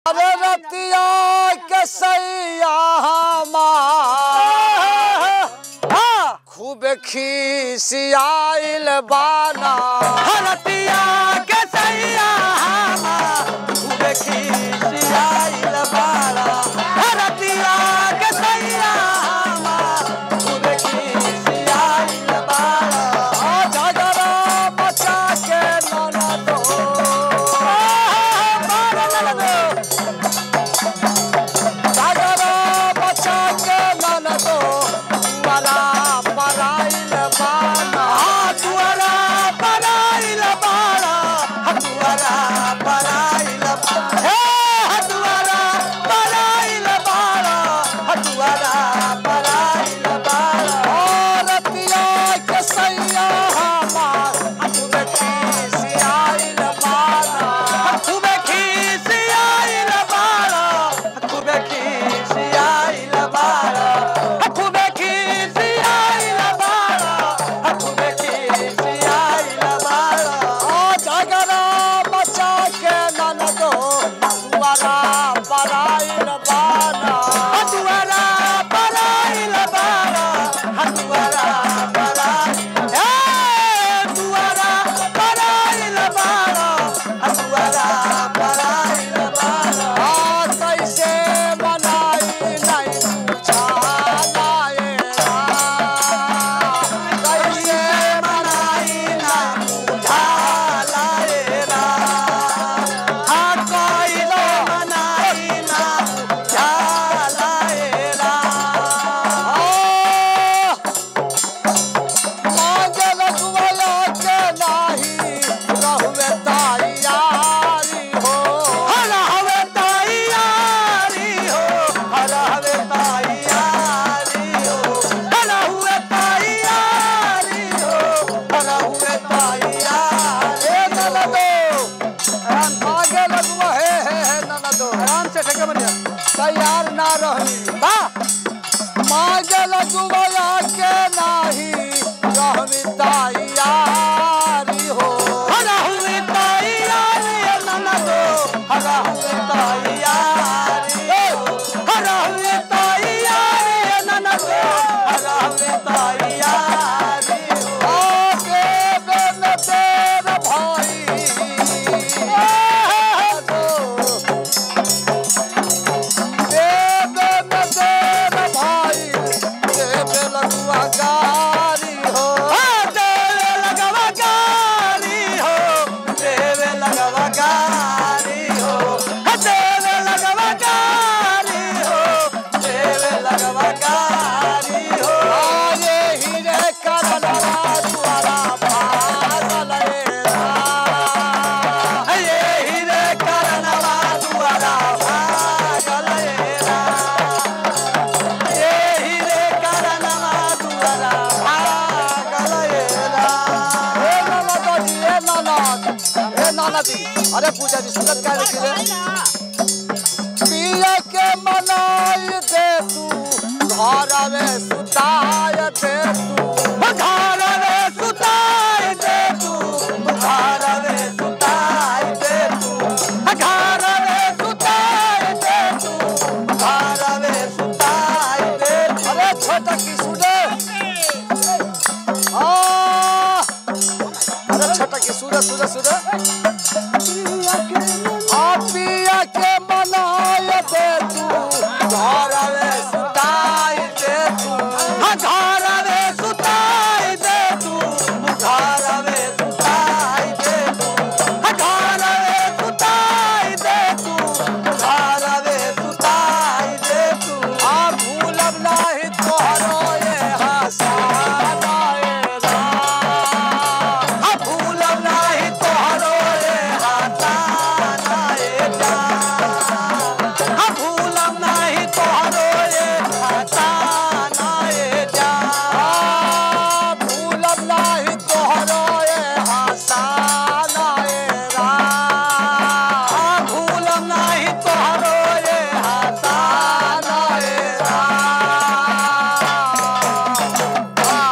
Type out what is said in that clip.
अरे रतिया के सैया खूब खिसियाइल बाना। रतिया के सैया खूब खिसियाइल बाना। रतिया के सैया खूब खिसियाइल बाना। झगड़ा बचा के ननदो तैयार ना रही मांगे लगुआ के नाही रहमी तैयारी हो। रहमी तैयारी ननदो रहमी तैयारी रहमी तैयारी ननदो रहमी तैयारी देवे में तेरा भाई अरे पूजा जी सुनत क्या लिखी पिया के मनाई दे तू घर में सुताय दे तू घर में सुताई दे तू घर में सुताई दे तू घर में सुताई दे तू घर में सुताई दे तू। अरे छोटा की सुने अरे छोटा की सुने